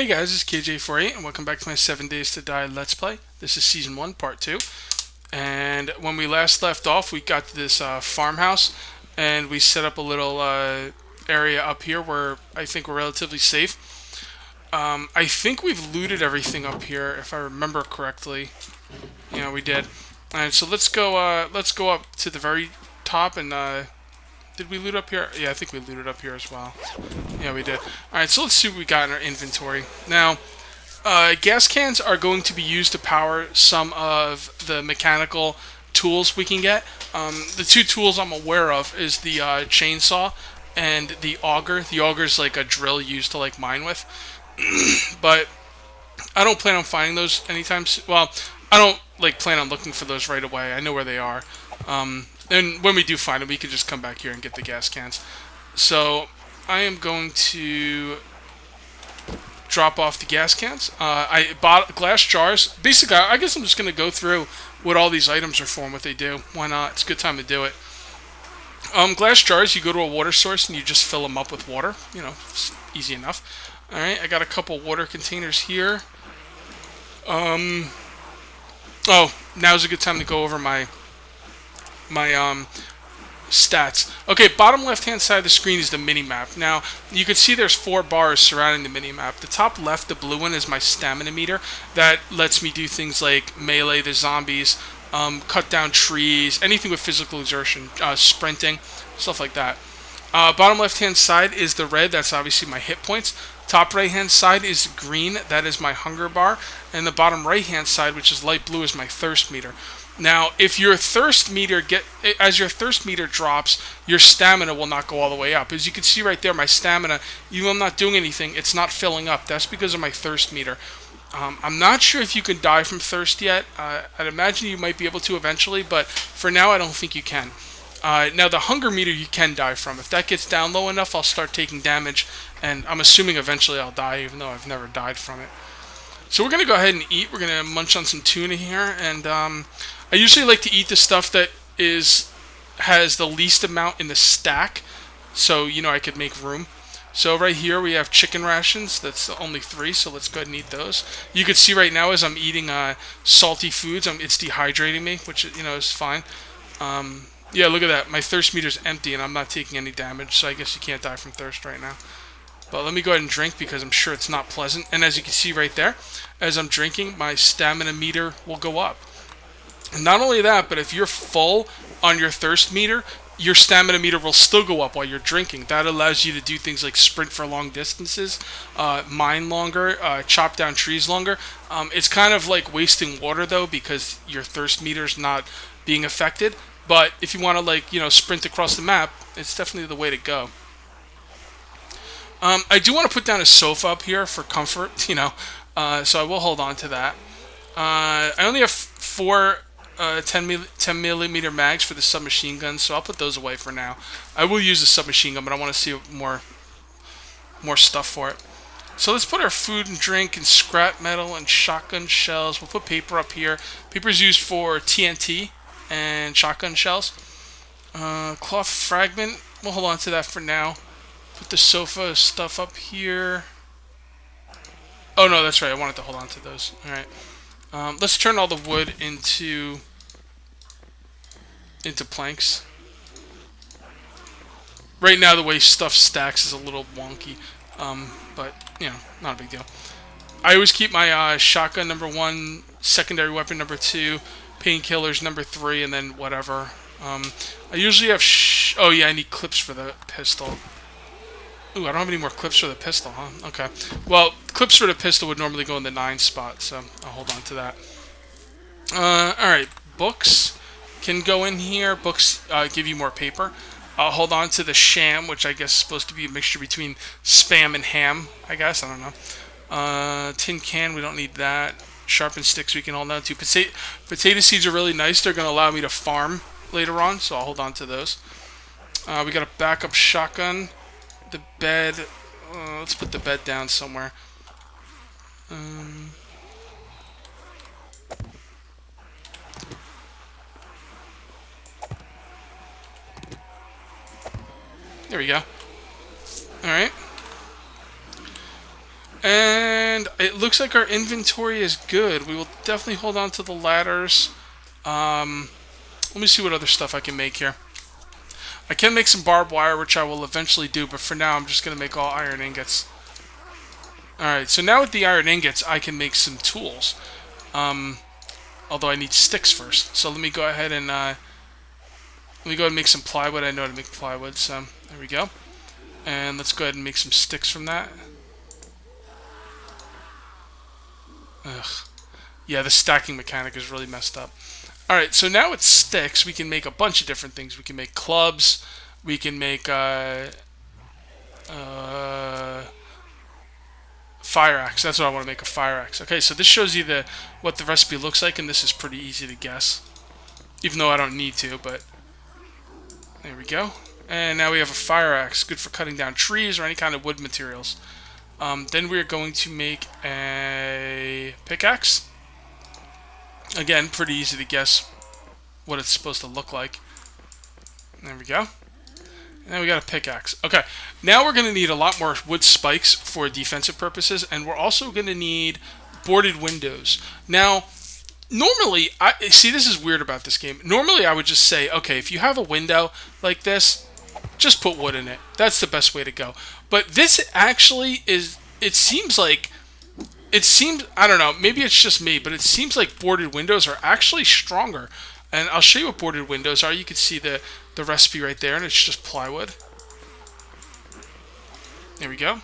Hey guys, it's KJ48 and welcome back to my 7 Days to Die Let's Play. This is Season 1, Part 2. And when we last left off, we got to this farmhouse and we set up a little area up here where I think we're relatively safe. I think we've looted everything up here, if I remember correctly. Yeah, we did. Alright, so let's go up to the very top and did we loot up here? Yeah, I think we looted up here as well. Yeah, we did. Alright, so let's see what we got in our inventory. Now, gas cans are going to be used to power some of the mechanical tools we can get. The two tools I'm aware of is the chainsaw and the auger. The auger is like a drill used to like mine with. But I don't plan on finding those anytime soon. Well, I don't like plan on looking for those right away. I know where they are. And when we do find them, we can just come back here and get the gas cans. So I am going to drop off the gas cans. I bought glass jars. Basically, I guess I'm just going to go through what all these items are for and what they do. Why not? It's a good time to do it. Glass jars, you go to a water source and you just fill them up with water. You know, it's easy enough. Alright, I got a couple water containers here. Oh, now's a good time to go over my stats. Okay, bottom left hand side of the screen is the mini-map. Now, you can see there's 4 bars surrounding the mini-map. The top left, the blue one, is my stamina meter. That lets me do things like melee the zombies, cut down trees, anything with physical exertion, sprinting, stuff like that. Bottom left hand side is the red, that's obviously my hit points. Top right hand side is green, that is my hunger bar. And the bottom right hand side, which is light blue, is my thirst meter. Now, if your thirst meter as your thirst meter drops, your stamina will not go all the way up. As you can see right there, my stamina, even though I'm not doing anything, it's not filling up. That's because of my thirst meter. I'm not sure if you can die from thirst yet. I'd imagine you might be able to eventually, but for now, I don't think you can. Now, the hunger meter you can die from. If that gets down low enough, I'll start taking damage, and I'm assuming eventually I'll die, even though I've never died from it. So we're going to go ahead and eat. We're going to munch on some tuna here, and I usually like to eat the stuff that has the least amount in the stack, so I could make room. So right here we have chicken rations. That's only 3, so let's go ahead and eat those. You can see right now as I'm eating salty foods, it's dehydrating me, which is fine. Yeah, look at that. My thirst meter's empty, and I'm not taking any damage, so I guess you can't die from thirst right now. But let me go ahead and drink because I'm sure it's not pleasant. And as you can see right there, as I'm drinking, my stamina meter will go up. And not only that, but if you're full on your thirst meter, your stamina meter will still go up while you're drinking. That allows you to do things like sprint for long distances, mine longer, chop down trees longer. It's kind of like wasting water, though, because your thirst meter's not being affected. But if you want to, sprint across the map, it's definitely the way to go. I do want to put down a sofa up here for comfort, so I will hold on to that. I only have 4 10 millimeter mags for the submachine gun, so I'll put those away for now. I will use the submachine gun, but I want to see more stuff for it. So let's put our food and drink and scrap metal and shotgun shells. We'll put paper up here. Paper is used for TNT and shotgun shells. Cloth fragment, we'll hold on to that for now. Put the sofa stuff up here. Oh no, that's right, I wanted to hold on to those. Alright. Let's turn all the wood into planks. Right now the way stuff stacks is a little wonky, but not a big deal. I always keep my shotgun number 1, secondary weapon number 2, painkillers number 3, and then whatever. I usually have oh yeah, I need clips for the pistol. Ooh, I don't have any more clips for the pistol, huh? Okay. Well, clips for the pistol would normally go in the 9 spot, so I'll hold on to that. Alright, books can go in here. Books give you more paper. I'll hold on to the sham, which I guess is supposed to be a mixture between spam and ham, I guess. I don't know. Tin can, we don't need that. Sharpened sticks we can hold on to. Potato seeds are really nice. They're going to allow me to farm later on, so I'll hold on to those. We got a backup shotgun. The bed, let's put the bed down somewhere. There we go. Alright. And And it looks like our inventory is good. We will definitely hold on to the ladders. Let me see what other stuff I can make here. I can make some barbed wire, which I will eventually do, but for now I'm just going to make all iron ingots. Alright, so now with the iron ingots, I can make some tools. Although I need sticks first. So let me go ahead and make some plywood. I know how to make plywood, so there we go. And let's go ahead and make some sticks from that. Ugh. Yeah, the stacking mechanic is really messed up. Alright, so now with sticks, we can make a bunch of different things. We can make clubs. We can make fire axe. That's what I want to make, a fire axe. Okay, so this shows you what the recipe looks like, and this is pretty easy to guess. Even though I don't need to, but there we go. And now we have a fire axe, good for cutting down trees or any kind of wood materials. Then we're going to make a pickaxe. Again, pretty easy to guess what it's supposed to look like. There we go. And then we got a pickaxe. Okay, now we're going to need a lot more wood spikes for defensive purposes, and we're also going to need boarded windows. Now, normally, see, this is weird about this game. Normally, I would just say, okay, if you have a window like this, just put wood in it. That's the best way to go. But this actually is, it seems, I don't know, maybe it's just me, but it seems like boarded windows are actually stronger. And I'll show you what boarded windows are. You can see the recipe right there, and it's just plywood. There we go.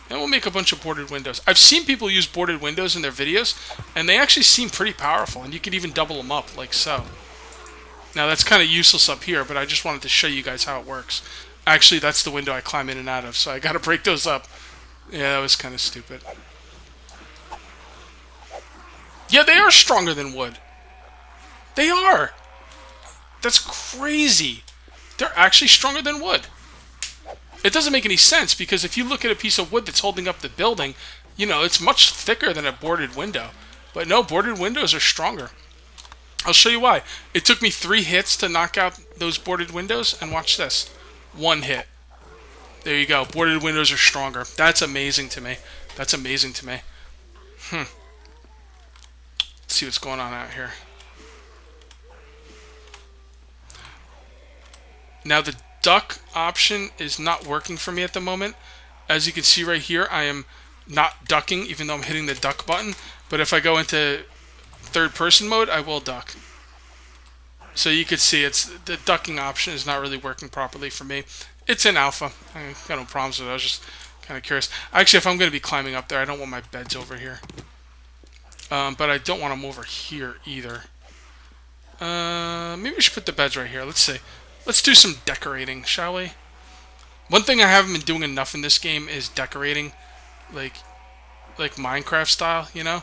And we'll make a bunch of boarded windows. I've seen people use boarded windows in their videos, and they actually seem pretty powerful, and you can even double them up, like so. Now, that's kind of useless up here, but I just wanted to show you guys how it works. Actually, that's the window I climb in and out of, so I got to break those up. Yeah, that was kind of stupid. Yeah, they are stronger than wood. They are. That's crazy. They're actually stronger than wood. It doesn't make any sense, because if you look at a piece of wood that's holding up the building, you know, it's much thicker than a boarded window. But no, boarded windows are stronger. I'll show you why. It took me 3 hits to knock out those boarded windows, and watch this. 1 hit. There you go. Boarded windows are stronger. That's amazing to me. That's amazing to me. Let's see what's going on out here. Now the duck option is not working for me at the moment. As you can see right here, I am not ducking, even though I'm hitting the duck button. But if I go into third person mode, I will duck. So you can see the ducking option is not really working properly for me. It's in alpha. I got no problems with it. I was just kind of curious. Actually, if I'm going to be climbing up there, I don't want my beds over here. But I don't want them over here either. Maybe we should put the beds right here. Let's see. Let's do some decorating, shall we? One thing I haven't been doing enough in this game is decorating, like Minecraft style, you know?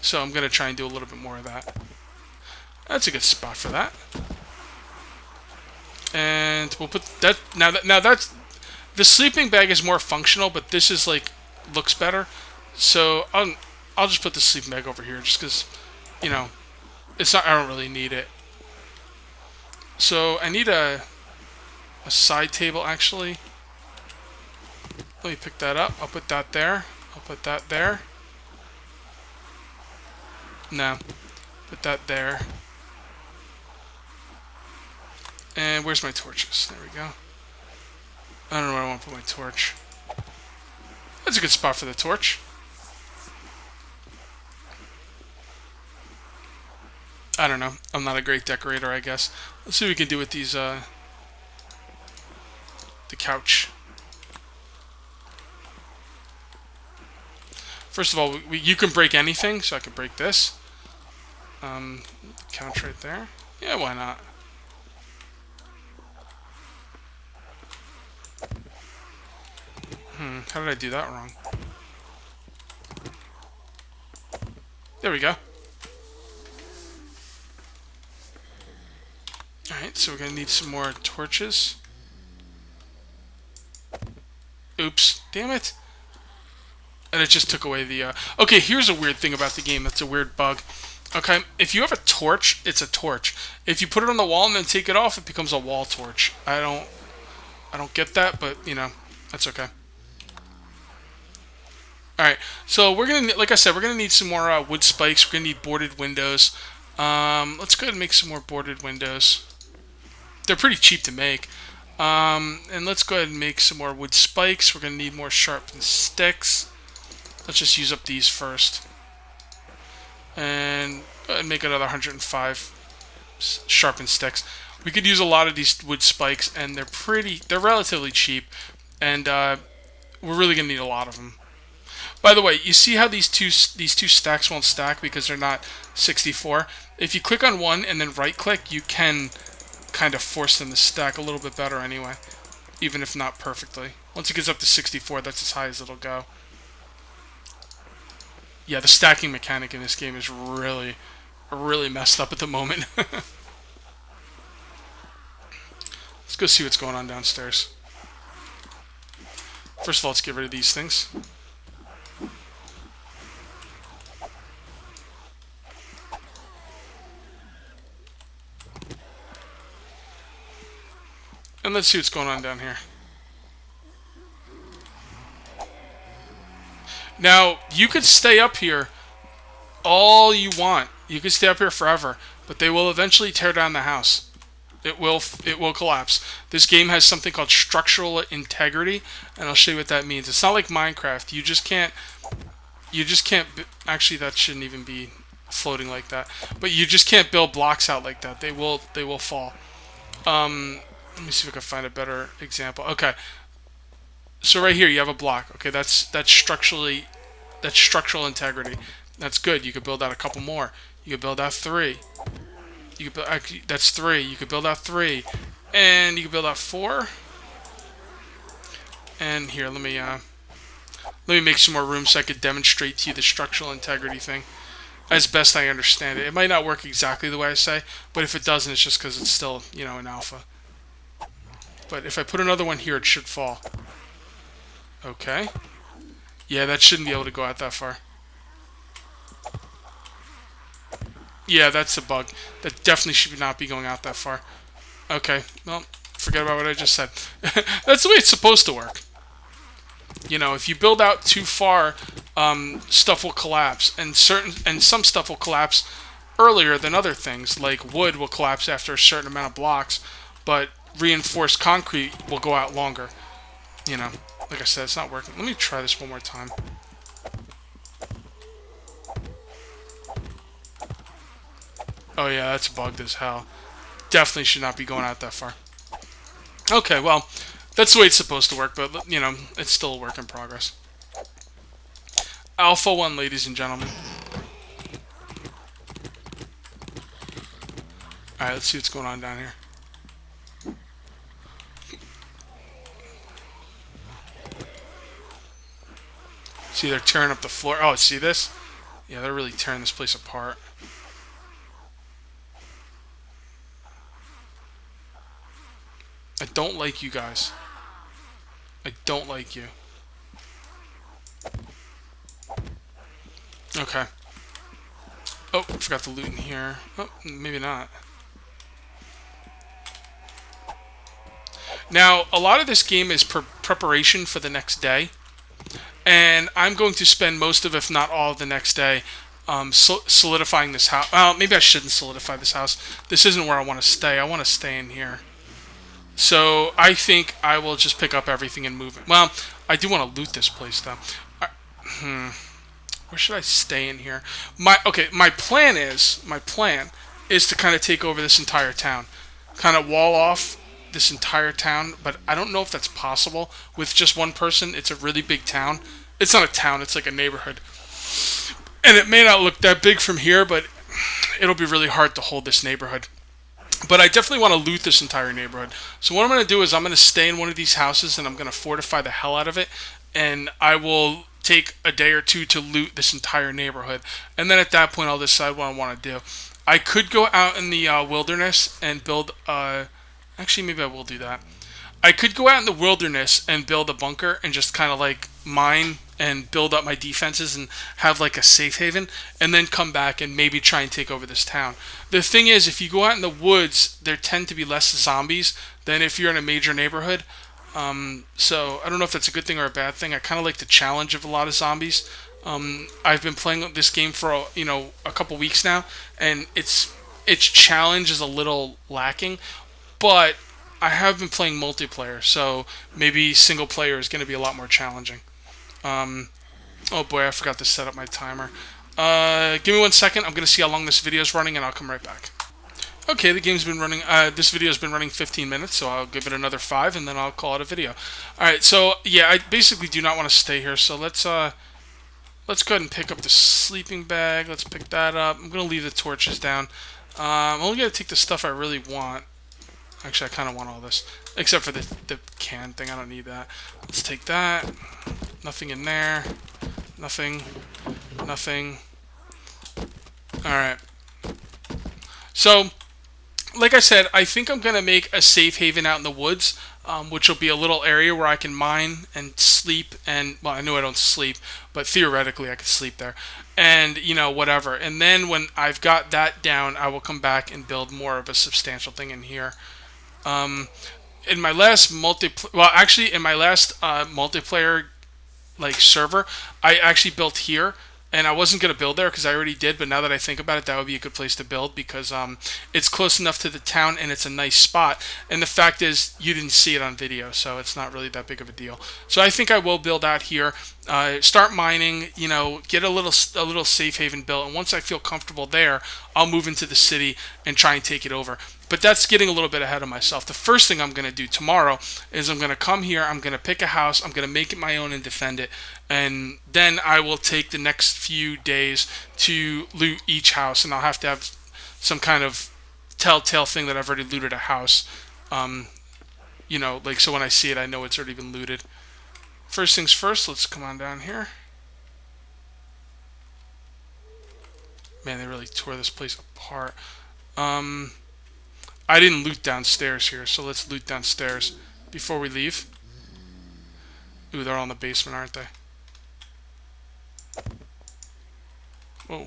So I'm going to try and do a little bit more of that. That's a good spot for that. And we'll put that, now that's, the sleeping bag is more functional, but this is like, looks better. So I'll just put the sleeping bag over here just because, you know, it's not, I don't really need it. So I need a side table, actually. Let me pick that up. I'll put that there. I'll put that there. No. Put that there. And where's my torches? There we go. I don't know where I want to put my torch. That's a good spot for the torch. I don't know. I'm not a great decorator, I guess. Let's see what we can do with these, the couch. First of all, you can break anything, so I can break this. Couch right there. Yeah, why not? How did I do that wrong? There we go. Alright, so we're going to need some more torches. Oops. Damn it. And it just took away the... Okay, here's a weird thing about the game. That's a weird bug. Okay, if you have a torch, it's a torch. If you put it on the wall and then take it off, it becomes a wall torch. I don't get that, but, you know, that's okay. right, so we're gonna, like I said, we're gonna need some more wood spikes. We're gonna need boarded windows. Let's go ahead and make some more boarded windows. They're pretty cheap to make. And let's go ahead and make some more wood spikes. We're gonna need more sharpened sticks. Let's just use up these first, and go ahead and make another 105 sharpened sticks. We could use a lot of these wood spikes, and they're relatively cheap, and we're really gonna need a lot of them. By the way, you see how these two stacks won't stack because they're not 64? If you click on one and then right click, you can kind of force them to stack a little bit better anyway, even if not perfectly. Once it gets up to 64, that's as high as it'll go. Yeah, the stacking mechanic in this game is really messed up at the moment. Let's go see what's going on downstairs. First of all, let's get rid of these things. And let's see what's going on down here. Now, you could stay up here all you want. You could stay up here forever, but they will eventually tear down the house. It will collapse. This game has something called structural integrity, and I'll show you what that means. It's not like Minecraft. You just can't actually, that shouldn't even be floating like that. But you just can't build blocks out like that. They will fall. Let me see if I can find a better example. Okay. So right here you have a block. Okay, that's structural integrity. That's good. You could build out a couple more. You could build out 3. You could build, actually, that's 3. You could build out 3, and you could build out 4. And here, let me make some more room so I could demonstrate to you the structural integrity thing as best I understand it. It might not work exactly the way I say, but if it doesn't, it's just because it's still, in alpha. But if I put another one here, it should fall. Okay. Yeah, that shouldn't be able to go out that far. Yeah, that's a bug. That definitely should not be going out that far. Okay, well, forget about what I just said. That's the way it's supposed to work. If you build out too far, stuff will collapse, and some stuff will collapse earlier than other things. Like wood will collapse after a certain amount of blocks, but reinforced concrete will go out longer. Like I said, it's not working. Let me try this one more time. Oh yeah, that's bugged as hell. Definitely should not be going out that far. Okay, well, that's the way it's supposed to work, but, it's still a work in progress. Alpha 1, ladies and gentlemen. Alright, let's see what's going on down here. See, they're tearing up the floor. Oh, see this? Yeah, they're really tearing this place apart. I don't like you guys. I don't like you. Okay. Oh, I forgot the loot in here. Oh, maybe not. Now, a lot of this game is preparation for the next day. And I'm going to spend most of, if not all of the next day, solidifying this house. Well, maybe I shouldn't solidify this house. This isn't where I want to stay. I want to stay in here. So I think I will just pick up everything and move it. Well, I do want to loot this place, though. Where should I stay in here? My plan is to kind of take over this entire town. Kind of wall off this entire town, but I don't know if that's possible with just one person. It's a really big town. It's not a town, it's like a neighborhood. And it may not look that big from here, but it'll be really hard to hold this neighborhood. But I definitely want to loot this entire neighborhood. So what I'm going to do is I'm going to stay in one of these houses and I'm going to fortify the hell out of it. And I will take a day or two to loot this entire neighborhood. And then at that point I'll decide what I want to do. I could go out in the wilderness and build... actually, maybe I will do that. I could go out in the wilderness and build a bunker and just kind of like mine and build up my defenses and have like a safe haven, and then come back and maybe try and take over this town. The thing is, if you go out in the woods, there tend to be less zombies than if you're in a major neighborhood. So I don't know if that's a good thing or a bad thing. I kind of like the challenge of a lot of zombies. I've been playing this game for a couple weeks now, and its challenge is a little lacking, but I have been playing multiplayer, so maybe single player is going to be a lot more challenging. Oh boy, I forgot to set up my timer. Give me 1 second. I'm going to see how long this video is running, and I'll come right back. Okay, the game's been running. This video has been running 15 minutes, so I'll give it another 5, and then I'll call it a video. All right, so yeah, I basically do not want to stay here. So let's go ahead and pick up the sleeping bag. Let's pick that up. I'm gonna leave the torches down. I'm only gonna take the stuff I really want. Actually, I kind of want all this, except for the can thing. I don't need that. Let's take that. Nothing in there. Nothing. Nothing. All right. So, like I said, I think I'm going to make a safe haven out in the woods, which will be a little area where I can mine and sleep. And, well, I know I don't sleep, but theoretically I could sleep there. And, whatever. And then when I've got that down, I will come back and build more of a substantial thing in here. In my last multiplayer server, I actually built here. And I wasn't going to build there because I already did, but now that I think about it, that would be a good place to build because it's close enough to the town and it's a nice spot. And the fact is, you didn't see it on video, so it's not really that big of a deal. So I think I will build out here, start mining, get a little safe haven built. And once I feel comfortable there, I'll move into the city and try and take it over. But that's getting a little bit ahead of myself. The first thing I'm going to do tomorrow is I'm going to come here, I'm going to pick a house, I'm going to make it my own and defend it. And then I will take the next few days to loot each house. And I'll have to have some kind of telltale thing that I've already looted a house. So when I see it, I know it's already been looted. First things first, let's come on down here. Man, they really tore this place apart. I didn't loot downstairs here, so let's loot downstairs before we leave. Ooh, they're all in the basement, aren't they? Whoa.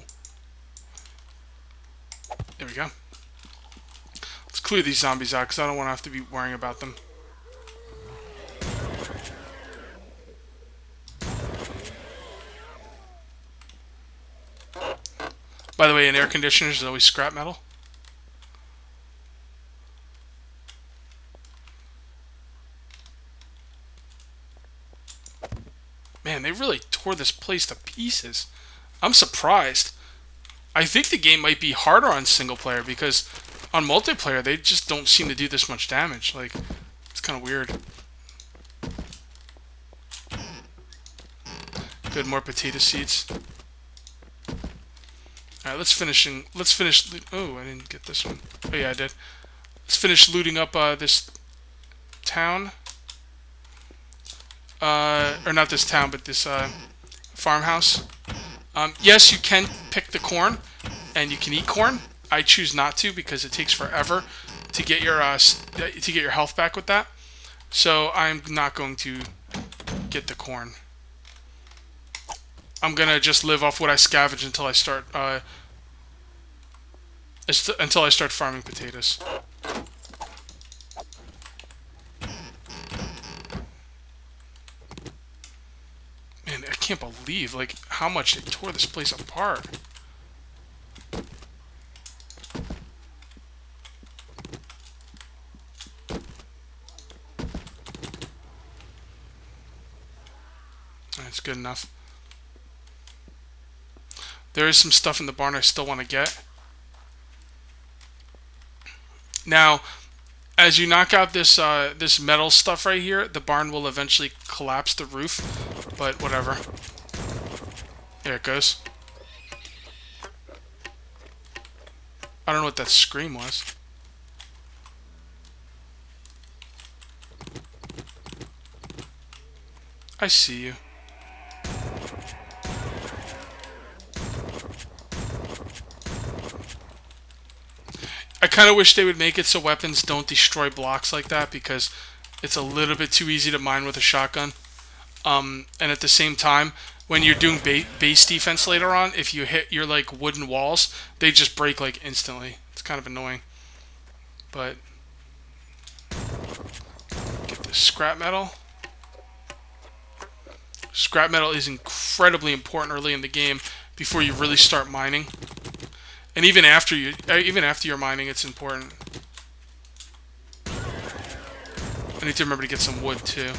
There we go. Let's clear these zombies out, because I don't want to have to be worrying about them. By the way, in air conditioners, there's always scrap metal. Man, they really tore this place to pieces. I'm surprised. I think the game might be harder on single player because on multiplayer they just don't seem to do this much damage. Like, it's kind of weird. Good, more potato seeds. All right, let's finish. Oh, I didn't get this one. Oh yeah, I did. Let's finish looting up this town. Or not this town, but this farmhouse. Yes, you can pick the corn, and you can eat corn. I choose not to because it takes forever to get your health back with that. So I'm not going to get the corn. I'm gonna just live off what I scavenge until I start farming potatoes. Man, I can't believe how much they tore this place apart. That's good enough. There is some stuff in the barn I still want to get. Now, as you knock out this metal stuff right here, the barn will eventually collapse the roof, but whatever. There it goes. I don't know what that scream was. I see you. I kind of wish they would make it so weapons don't destroy blocks like that because it's a little bit too easy to mine with a shotgun. And at the same time, when you're doing base defense later on, if you hit your wooden walls, they just break instantly. It's kind of annoying. But get the scrap metal. Scrap metal is incredibly important early in the game before you really start mining, and even after you're mining, it's important. I need to remember to get some wood too.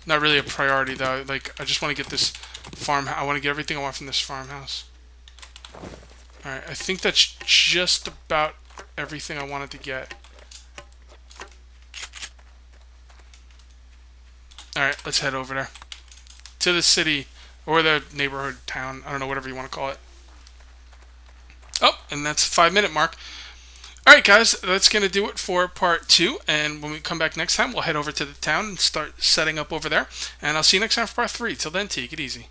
Not really a priority though. Like, I just want to get this farm. I want to get everything I want from this farmhouse. All right, I think that's just about everything I wanted to get. All right, let's head over there to the city or the neighborhood town. I don't know, whatever you want to call it. Oh, and that's the 5-minute mark. All right, guys, that's going to do it for part 2. And when we come back next time, we'll head over to the town and start setting up over there. And I'll see you next time for part 3. Till then, take it easy.